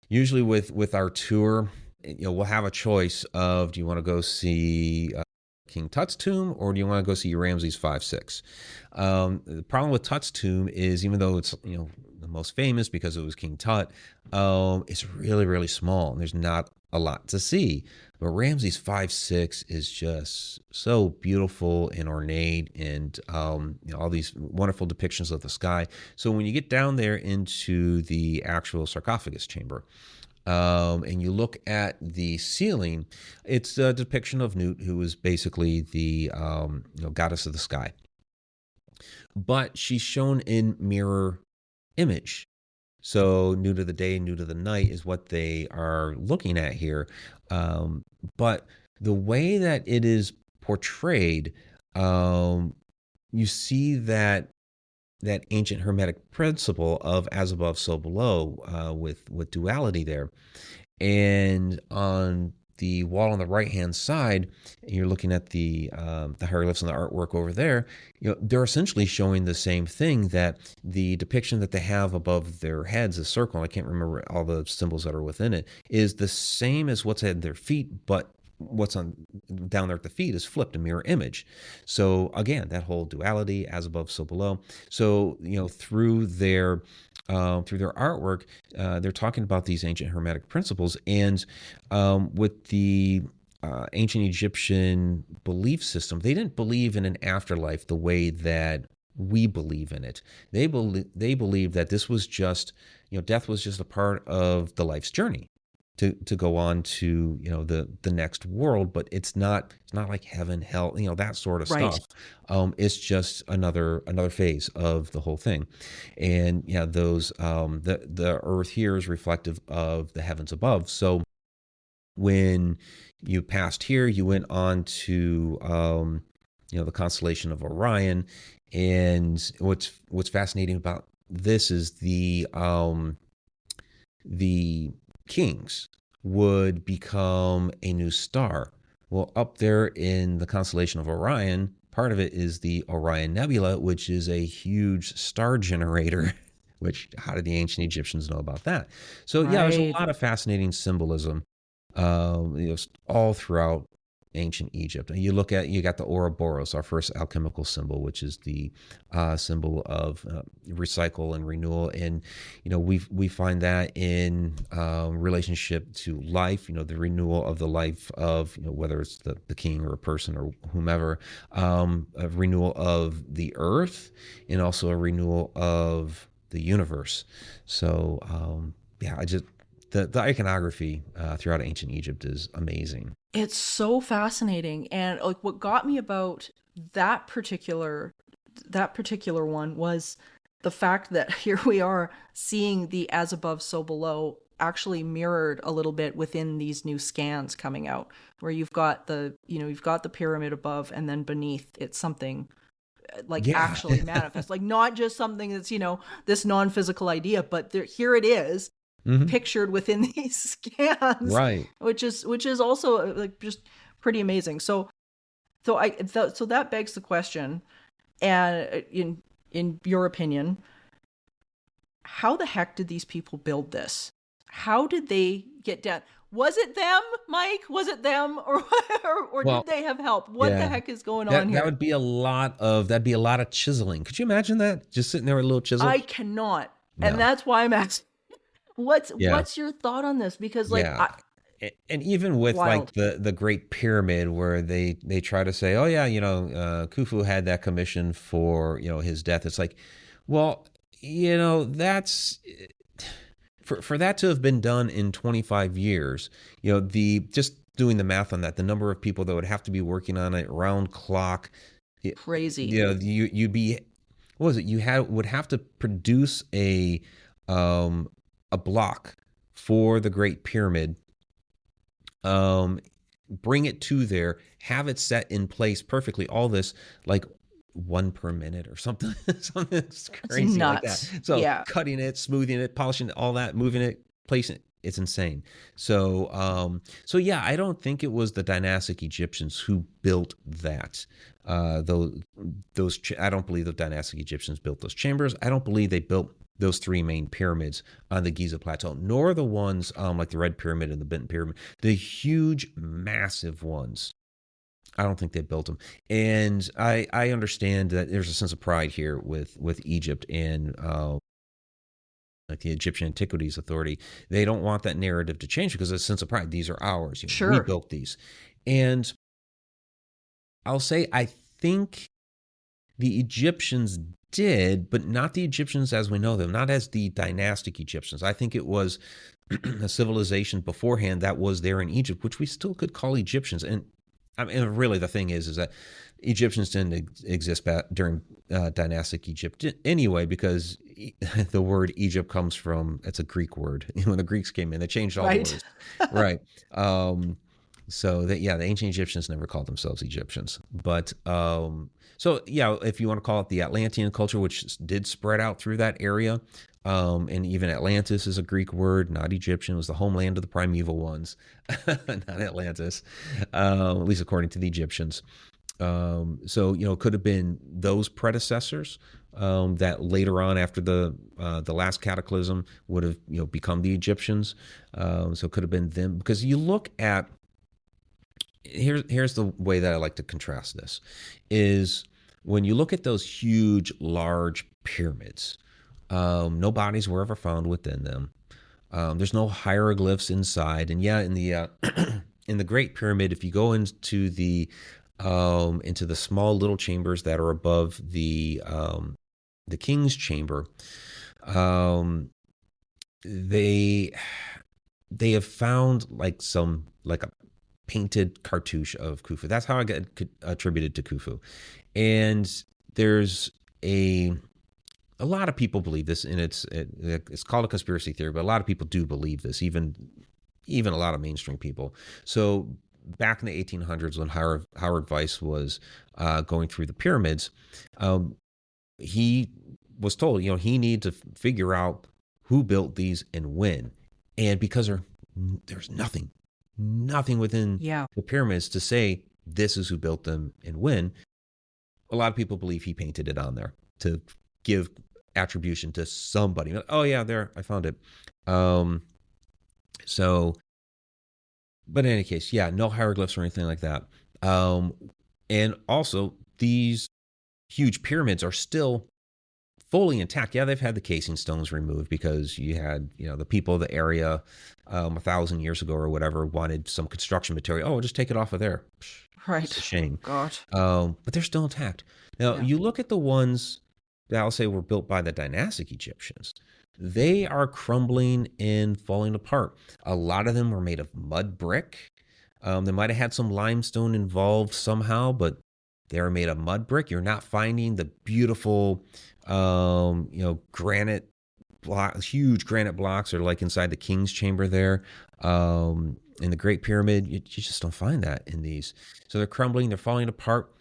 usually with our tour, we'll have a choice of, do you want to go see King Tut's tomb, or do you want to go see Ramses 5, 6? The problem with Tut's tomb is, even though it's the most famous because it was King Tut, it's really, really small, and there's not a lot to see. But Ramses 5, 6 is just so beautiful and ornate, and all these wonderful depictions of the sky. So when you get down there into the actual sarcophagus chamber, and you look at the ceiling, it's a depiction of Nut, who is basically the goddess of the sky. But she's shown in mirror image. So Nut of the day, Nut of the night is what they are looking at here. But the way that it is portrayed, you see that ancient Hermetic principle of as above, so below, with duality there. And on the wall on the right-hand side, you're looking at the hieroglyphs and the artwork over there, they're essentially showing the same thing, that the depiction that they have above their heads, a circle, I can't remember all the symbols that are within it, is the same as what's at their feet, but what's on down there at the feet is flipped, a mirror image. So again, that whole duality, as above, so below. So through their artwork, they're talking about these ancient Hermetic principles, and with the ancient Egyptian belief system, they didn't believe in an afterlife the way that we believe in it. They believed that this was just, death was just a part of the life's journey to go on to the next world, but it's not like heaven, hell, that sort of
Right.
stuff. It's just another phase of the whole thing. And those the earth here is reflective of the heavens above. So when you passed here, you went on to the constellation of Orion. And what's fascinating about this is the kings would become a new star. Well, up there in the constellation of Orion, part of it is the Orion Nebula, which is a huge star generator. Which, how did the ancient Egyptians know about that? So there's a
Right.
lot of fascinating symbolism, all throughout ancient Egypt. And you got the Ouroboros, our first alchemical symbol, which is the symbol of recycle and renewal. And we find that in relationship to life. The renewal of the life of whether it's the king or a person or whomever, a renewal of the earth, and also a renewal of the universe. So the iconography throughout ancient Egypt is amazing.
It's so fascinating. And like what got me about that particular one was the fact that here we are seeing the as above so below actually mirrored a little bit within these new scans coming out, where you've got the pyramid above, and then beneath it's something like actually manifest, like not just something that's this non-physical idea, but here it is, pictured within these scans,
right?
Which is also like just pretty amazing. So that begs the question, and in your opinion, how the heck did these people build this? How did they get down? Was it them, Mike? Was it them, or did they have help? What the heck is going on here?
That'd be a lot of chiseling. Could you imagine that? Just sitting there with a little chisel?
I cannot, and that's why I'm asking. What's your thought on this? Because
and even with
wild.
like the Great Pyramid, where they try to say, oh yeah, Khufu had that commission for his death. It's like, well, that's for that to have been done in 25 years. Just doing the math on that, the number of people that would have to be working on it round clock,
crazy.
You'd be, what was it? Would have to produce a block for the Great Pyramid, bring it to there, have it set in place perfectly. All this like 1 per minute or something, something that's crazy like that. So cutting it, smoothing it, polishing it, all that, moving it, placing it. It's insane. So I don't think it was the dynastic Egyptians who built that. I don't believe the dynastic Egyptians built those chambers. I don't believe they built those 3 main pyramids on the Giza Plateau, nor the ones like the Red Pyramid and the Benton Pyramid, the huge, massive ones. I don't think they built them. And I understand that there's a sense of pride here with Egypt and like the Egyptian Antiquities Authority. They don't want that narrative to change because there's a sense of pride. These are ours.
Sure.
We built these. And I'll say I think the Egyptians did, but not the Egyptians as we know them, not as the dynastic Egyptians. I think it was a civilization beforehand that was there in Egypt, which we still could call Egyptians. And I mean, really, the thing is that Egyptians didn't exist during dynastic Egypt anyway, because the word Egypt comes from, it's a Greek word. When the Greeks came in, they changed all the words. Right. The ancient Egyptians never called themselves Egyptians. But if you want to call it the Atlantean culture, which did spread out through that area, and even Atlantis is a Greek word, not Egyptian. It was the homeland of the primeval ones, not Atlantis, at least according to the Egyptians. It could have been those predecessors that later on, after the last cataclysm, would have become the Egyptians. So it could have been them, because you look at, here's the way that I like to contrast this, is when you look at those huge, large pyramids, no bodies were ever found within them. There's no hieroglyphs inside. And in the in the Great Pyramid, if you go into the small little chambers that are above the king's chamber, they have found like a painted cartouche of Khufu. That's how I got attributed to Khufu. And there's a lot of people believe this, and it's called a conspiracy theory, but a lot of people do believe this, even a lot of mainstream people. So back in the 1800s, when Howard Weiss was going through the pyramids, he was told, he needed to figure out who built these and when. And because there's nothing within the pyramids to say this is who built them and when, a lot of people believe he painted it on there to give attribution to somebody. Oh yeah, there, I found it. But in any case, no hieroglyphs or anything like that. Um, and also, these huge pyramids are still fully intact. Yeah, they've had the casing stones removed because you had, the people of the area 1,000 years ago or whatever wanted some construction material. Oh, just take it off of there. It's a
Right. Oh,
shame.
God.
But they're still intact. Now,
Yeah.
you look at the ones that I'll say were built by the dynastic Egyptians. They are crumbling and falling apart. A lot of them were made of mud brick. They might have had some limestone involved somehow, but they are made of mud brick. You're not finding the beautiful, granite blocks, huge granite blocks, or like inside the king's chamber there, in the Great Pyramid. You just don't find that in these. So they're crumbling, they're falling apart.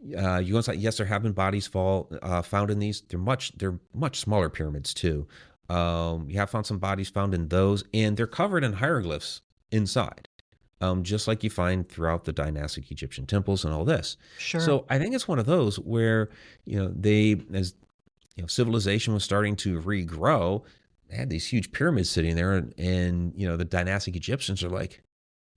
You go inside. Yes, there have been bodies found in these. They're much smaller pyramids too. You have found some bodies found in those, and they're covered in hieroglyphs inside, just like you find throughout the dynastic Egyptian temples and all this.
Sure.
So I think it's one of those where as civilization was starting to regrow, they had these huge pyramids sitting there, and the dynastic Egyptians are like,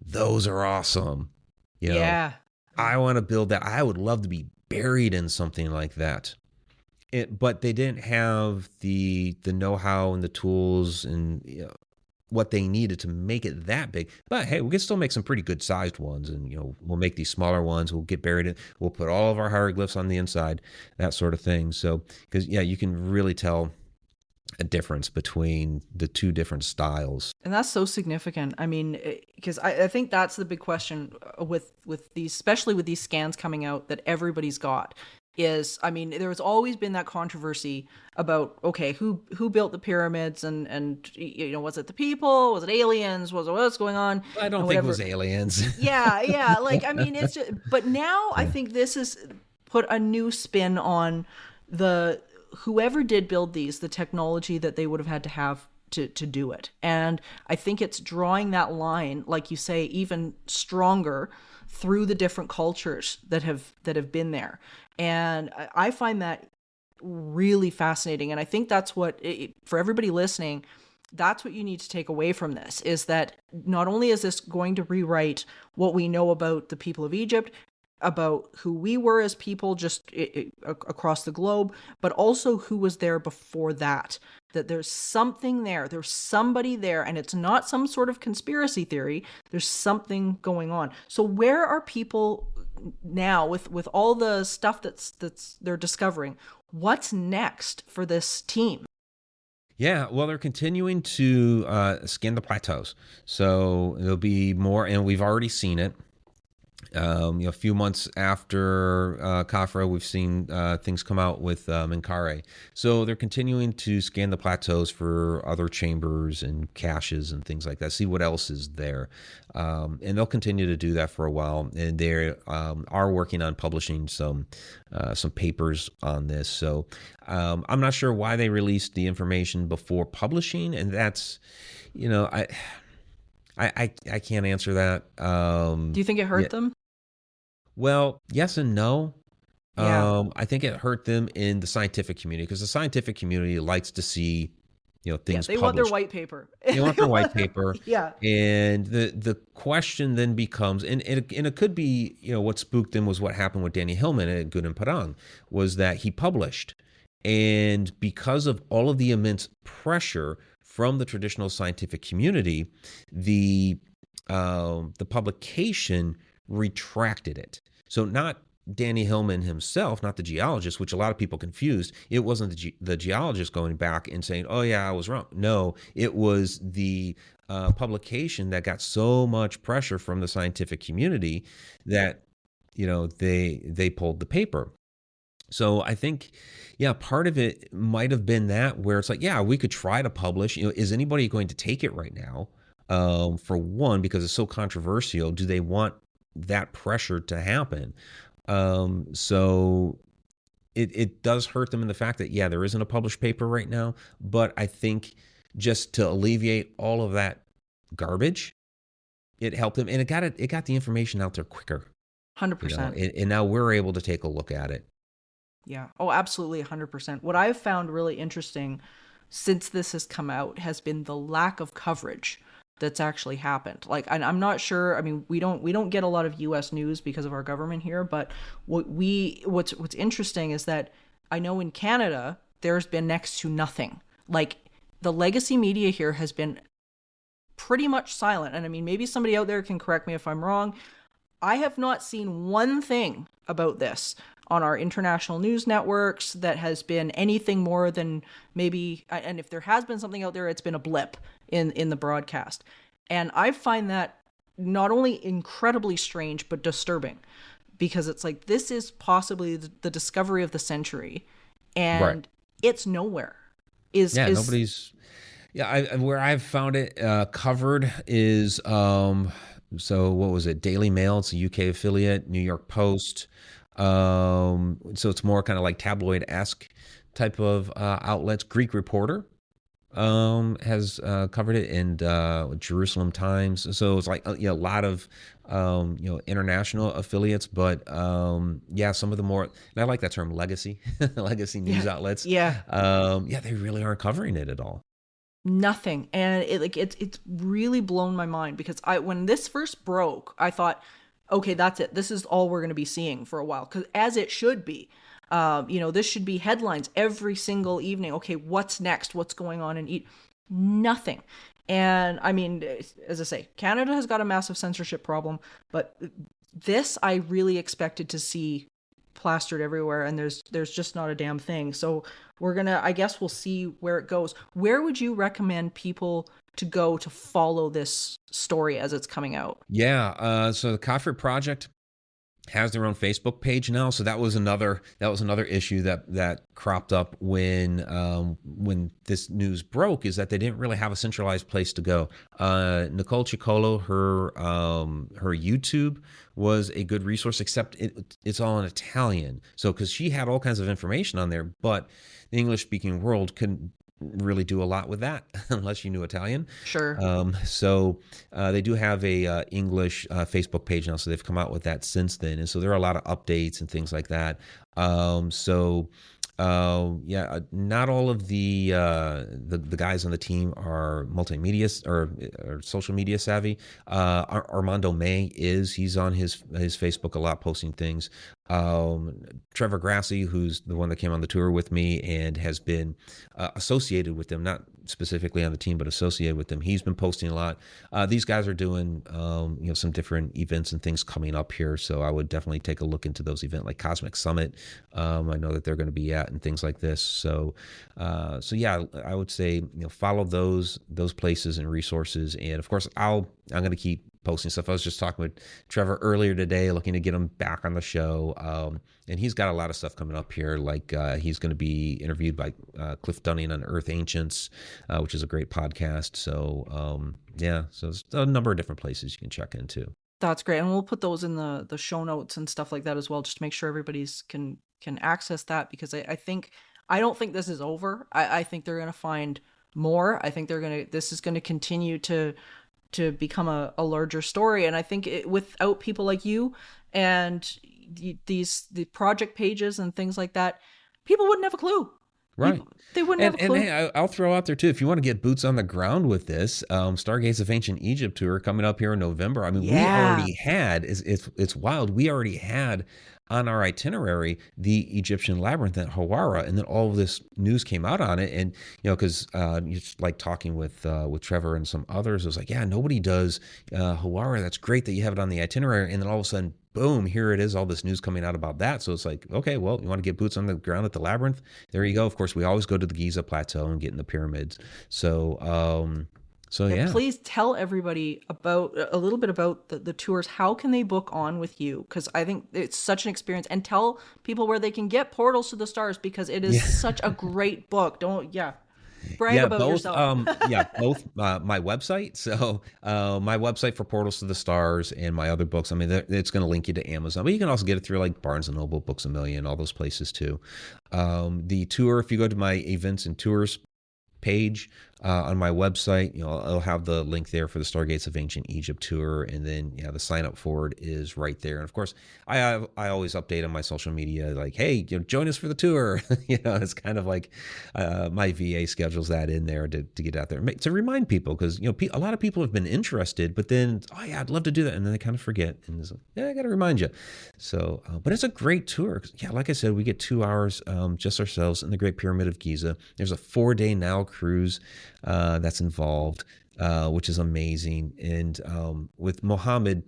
those are awesome.
Yeah.
I want to build that. I would love to be buried in something like that. But they didn't have the know-how and the tools and what they needed to make it that big. But hey, we can still make some pretty good sized ones, and we'll make these smaller ones. We'll get buried in. We'll put all of our hieroglyphs on the inside, that sort of thing. So because you can really tell a difference between the two different styles.
And that's so significant. I mean, because I think that's the big question with these, especially with these scans coming out that everybody's got. Is, I mean, there has always been that controversy about, okay, who built the pyramids, and was it the people, was it aliens, what's going on?
I don't think it was aliens.
Yeah, like, I mean, it's just, but now I think this is put a new spin on the whoever did build these, the technology that they would have had to have to do it. And I think it's drawing that line, like you say, even stronger through the different cultures that have been there. And I find that really fascinating. And I think that's what, for everybody listening, that's what you need to take away from this, is that not only is this going to rewrite what we know about the people of Egypt, about who we were as people just across the globe, but also who was there before that. That there's something there, there's somebody there, and it's not some sort of conspiracy theory. There's something going on. So where are people now with all the stuff that's they're discovering? What's next for this team?
Yeah, well, they're continuing to scan the plateaus. So there'll be more, and we've already seen it. A few months after Khafre, we've seen things come out with Menkaure. So they're continuing to scan the plateaus for other chambers and caches and things like that, see what else is there. And they'll continue to do that for a while. And they are working on publishing some papers on this. So I'm not sure why they released the information before publishing, and that's, I can't answer that.
Do you think it hurt them?
Well, yes and no.
Yeah.
I think it hurt them in the scientific community, because the scientific community likes to see, things
they
published.
want their white paper.
They want their white paper.
Yeah.
And the question then becomes, and it could be, what spooked them was what happened with Danny Hillman at Gudin Padang, was that he published. And because of all of the immense pressure from the traditional scientific community, the publication retracted it. So not Danny Hillman himself, not the geologist, which a lot of people confused. It wasn't the geologist going back and saying, "Oh yeah, I was wrong." No, it was the publication that got so much pressure from the scientific community that they pulled the paper. So I think, part of it might have been that, where it's like, we could try to publish. Is anybody going to take it right now? For one, because it's so controversial. Do they want that pressure to happen? So it does hurt them in the fact that, there isn't a published paper right now. But I think just to alleviate all of that garbage, it helped them, and it got the information out there quicker.
100%.
And now we're able to take a look at it.
Yeah. Oh, absolutely. 100%. What I've found really interesting since this has come out has been the lack of coverage that's actually happened. Like, and I'm not sure. I mean, we don't get a lot of U.S. news because of our government here. But what's interesting is that I know in Canada there's been next to nothing. Like, the legacy media here has been pretty much silent. And I mean, maybe somebody out there can correct me if I'm wrong. I have not seen one thing about this on our international news networks that has been anything more than maybe, and if there has been something out there, it's been a blip in the broadcast. And I find that not only incredibly strange, but disturbing, because it's like, this is possibly the discovery of the century, and it's nowhere.
Nobody's. Yeah, where I've found it covered is so what was it? Daily Mail. It's a UK affiliate. New York Post. So it's more kind of like tabloid-esque type of outlets. Greek Reporter has covered it, and Jerusalem Times. So it's like a lot of international affiliates, but some of the more, and I like that term, legacy news outlets. They really aren't covering it at all.
Nothing. And it's really blown my mind, because when this first broke, I thought, okay, that's it. This is all we're going to be seeing for a while, because as it should be. This should be headlines every single evening. Okay, what's next? What's going on in nothing. And I mean, as I say, Canada has got a massive censorship problem, but this I really expected to see plastered everywhere, and there's just not a damn thing. So I guess we'll see where it goes. Where would you recommend people to go to follow this story as it's coming out?
So the Khafre Project has their own Facebook page now. So that was another issue that cropped up when this news broke, is that they didn't really have a centralized place to go. Nicole Ciccolo, her YouTube was a good resource, except it's all in Italian. So because she had all kinds of information on there, but the English speaking world couldn't really do a lot with that unless you knew Italian.
Sure.
So they do have a English Facebook page now, so they've come out with that since then, and so there are a lot of updates and things like that. Not all of the guys on the team are multimedia or social media savvy. Armando May he's on his Facebook a lot, posting things. Trevor Grassi, who's the one that came on the tour with me and has been associated with them, not specifically on the team, but associated with them, he's been posting a lot. These guys are doing some different events and things coming up here, so I would definitely take a look into those events like Cosmic Summit. I know that they're going to be at and things like this. So I would say follow those places and resources, and of course I'm going to keep posting stuff. I was just talking with Trevor earlier today, looking to get him back on the show. And he's got a lot of stuff coming up here. Like he's going to be interviewed by Cliff Dunning on Earth Ancients, which is a great podcast. So so there's a number of different places you can check into.
That's great. And we'll put those in the show notes and stuff like that as well, just to make sure everybody's can access that, because I don't think this is over. I think they're going to find more. I think this is going to continue to become a larger story. And I think without people like you and the project pages and things like that, people wouldn't have a clue.
Right.
They wouldn't have a clue.
And hey, I'll throw out there too, if you want to get boots on the ground with this, Stargates of Ancient Egypt tour coming up here in November. I mean, we already had, it's wild. We already had on our itinerary the Egyptian labyrinth at Hawara, and then all of this news came out on it. And because just like talking with Trevor and some others, it was like, nobody does Hawara. That's great that you have it on the itinerary. And then all of a sudden, boom, here it is, all this news coming out about that. So it's like, okay, well, you want to get boots on the ground at the labyrinth? There you go. Of course, we always go to the Giza Plateau and get in the pyramids. So please tell everybody a little bit about the tours. How can they book on with you? Because I think it's such an experience. And tell people where they can get Portals to the Stars, because it is such a great book. Brag about yourself. Both my website. So my website for Portals to the Stars and my other books. I mean, it's going to link you to Amazon, but you can also get it through like Barnes & Noble, Books A Million, all those places too. The tour, if you go to my events and tours page, on my website. I'll have the link there for the Stargates of Ancient Egypt tour, and then the sign up for it is right there. And of course, I always update on my social media, like, hey, join us for the tour. It's kind of like my VA schedules that in there to get out there to remind people, because a lot of people have been interested, but then I'd love to do that, and then they kind of forget, and it's like, I got to remind you. So, but it's a great tour. Like I said, we get 2 hours just ourselves in the Great Pyramid of Giza. There's a 4-day Nile cruise that's involved, which is amazing. And with Mohammed,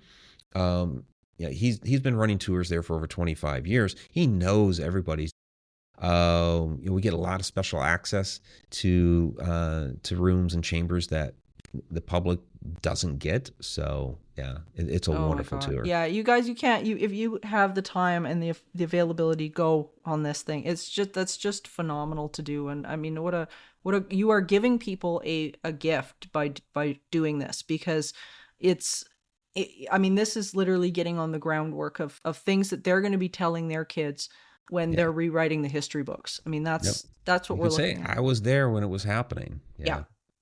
he's been running tours there for over 25 years. He knows everybody. We get a lot of special access to rooms and chambers that the public doesn't get. So it's a wonderful tour.
Yeah, you guys, if you have the time and the availability, go on this thing. That's just phenomenal to do. And I mean, you are giving people a gift by doing this, because this is literally getting on the groundwork of things that they're going to be telling their kids when they're rewriting the history books. I mean, that's what we're looking at.
I was there when it was happening.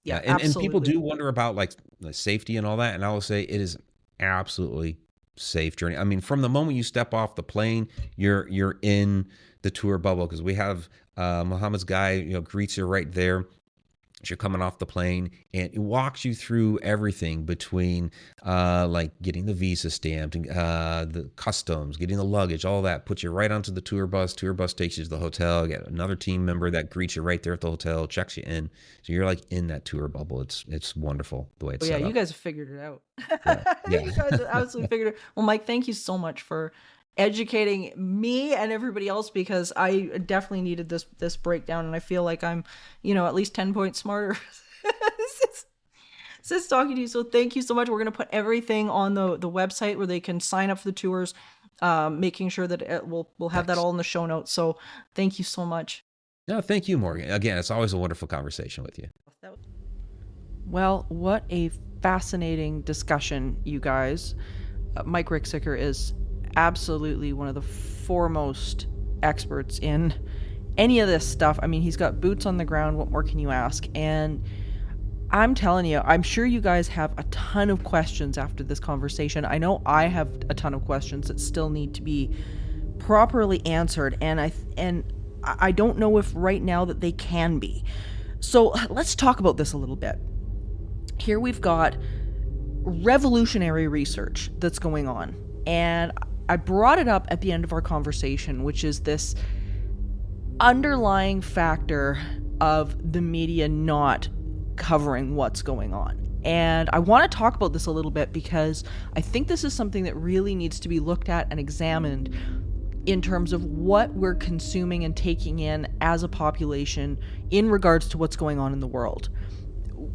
Yeah,
and people do wonder about like the safety and all that, and I will say it is absolutely safe journey. I mean, from the moment you step off the plane, you're in the tour bubble, because we have Muhammad's guy, greets you right there as you're coming off the plane, and it walks you through everything between like getting the visa stamped, the customs, getting the luggage, all that, puts you right onto the tour bus. Tour bus takes you to the hotel. You get another team member that greets you right there at the hotel, checks you in. So you're like in that tour bubble. It's wonderful the way it's set up.
You guys have figured it out.
Yeah.
You guys have absolutely figured it. Well, Mike, thank you so much for educating me and everybody else, because I definitely needed this breakdown, and I feel like I'm at least 10 points smarter since talking to you. So thank you so much. We're going to put everything on the website where they can sign up for the tours, making sure that we'll have that all in the show notes. So thank you so much.
No, thank you, Morgan. Again, it's always a wonderful conversation with you.
Well, what a fascinating discussion, you guys. Mike Ricksecker is absolutely one of the foremost experts in any of this stuff. I mean, he's got boots on the ground. What more can you ask? And I'm telling you, I'm sure you guys have a ton of questions after this conversation. I know I have a ton of questions that still need to be properly answered, and I don't know if right now that they can be. So let's talk about this a little bit. Here we've got revolutionary research that's going on, and I brought it up at the end of our conversation, which is this underlying factor of the media not covering what's going on. And I want to talk about this a little bit, because I think this is something that really needs to be looked at and examined in terms of what we're consuming and taking in as a population in regards to what's going on in the world.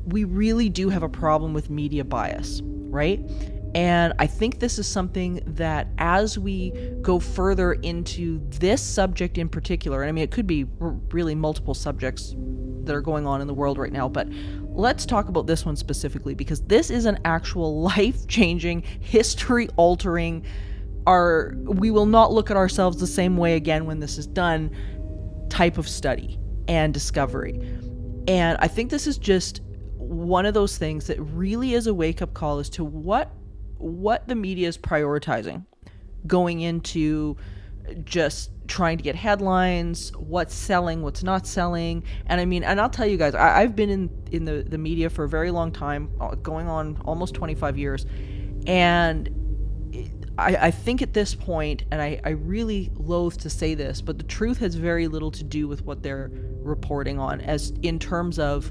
We really do have a problem with media bias, right? And I think this is something that, as we go further into this subject in particular, and I mean, it could be really multiple subjects that are going on in the world right now, but let's talk about this one specifically, because this is an actual life-changing, history-altering, we will not look at ourselves the same way again when this is done, type of study and discovery. And I think this is just one of those things that really is a wake-up call as to what the media is prioritizing going into just trying to get headlines, what's selling, what's not selling. And I mean, and I'll tell you guys, I've been in the media for a very long time, going on almost 25 years. And I think at this point, and I really loathe to say this, but the truth has very little to do with what they're reporting on, as in terms of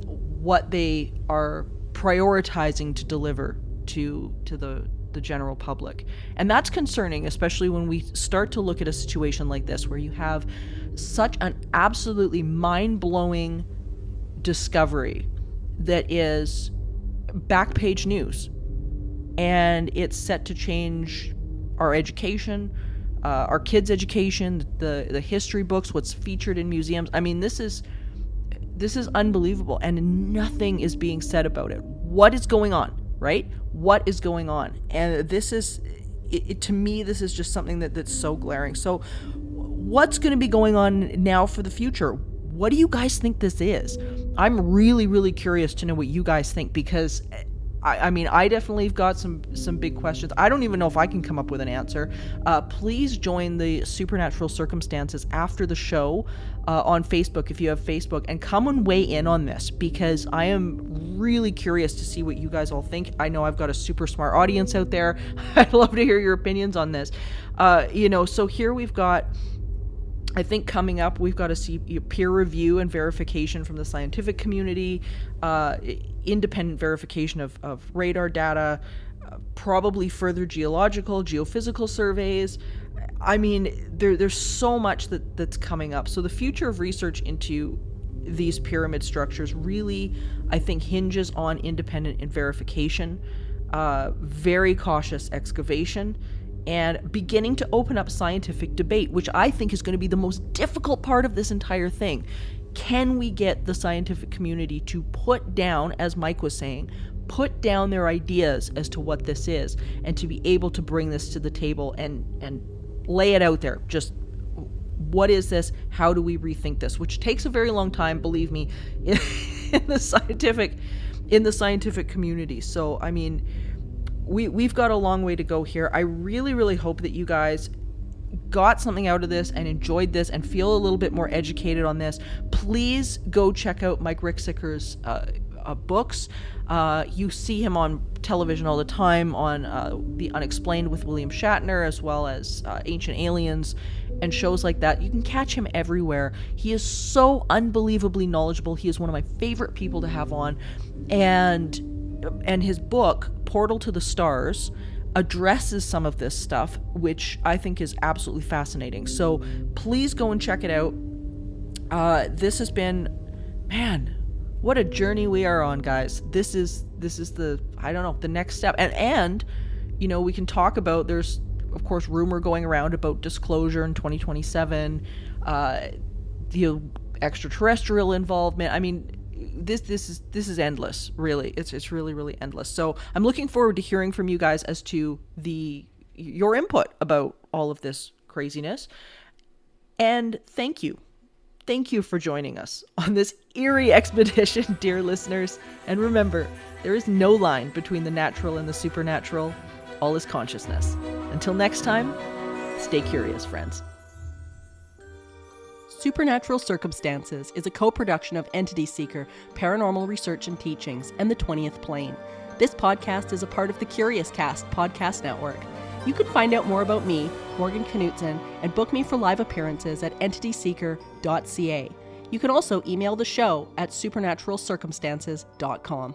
what they are prioritizing to deliver to the general public. And that's concerning, especially when we start to look at a situation like this, where you have such an absolutely mind-blowing discovery that is back page news, and it's set to change our education, our kids' education, the history books, what's featured in museums. I mean, this is unbelievable, and nothing is being said about it. What is going on, right? What is going on? And this is, to me, this is just something that's so glaring. So what's going to be going on now for the future? What do you guys think this is? I'm really, really curious to know what you guys think, because I mean, I definitely have got some big questions. I don't even know if I can come up with an answer. Please join the Supernatural Circumstances after the show on Facebook, if you have Facebook, and come and weigh in on this, because I am really curious to see what you guys all think. I know I've got a super smart audience out there. I'd love to hear your opinions on this. So here we've got, I think coming up, we've got to see peer review and verification from the scientific community, independent verification of radar data, probably further geophysical surveys. I mean, there's so much that's coming up. So the future of research into these pyramid structures really, I think, hinges on independent verification, very cautious excavation, and beginning to open up scientific debate, which I think is going to be the most difficult part of this entire thing. Can we get the scientific community to put down, as Mike was saying, put down their ideas as to what this is, and to be able to bring this to the table and lay it out there? Just, what is this? How do we rethink this? Which takes a very long time, believe me, in the scientific community. So, I mean, we've got a long way to go here. I really, really hope that you guys got something out of this and enjoyed this and feel a little bit more educated on this. Please go check out Mike Ricksecker's books. You see him on television all the time on The Unexplained with William Shatner, as well as Ancient Aliens and shows like that. You can catch him everywhere. He is so unbelievably knowledgeable. He is one of my favorite people to have on. And his book, Portal to the Stars, addresses some of this stuff, which I think is absolutely fascinating. So please go and check it out. This has been, man, what a journey we are on, guys. This is the, I don't know, the next step. And we can talk about, there's of course rumor going around about disclosure in 2027, the extraterrestrial involvement. I mean, this is endless, really. It's really, really endless. So I'm looking forward to hearing from you guys as to your input about all of this craziness. And thank you for joining us on this eerie expedition, dear listeners. And remember, there is no line between the natural and the supernatural. All is consciousness. Until next time, stay curious, friends. Supernatural Circumstances is a co-production of Entity Seeker, Paranormal Research and Teachings, and the 20th Plane. This podcast is a part of the Curious Cast podcast network. You can find out more about me, Morgan Knudsen, and book me for live appearances at entityseeker.ca. You can also email the show at supernaturalcircumstances.com.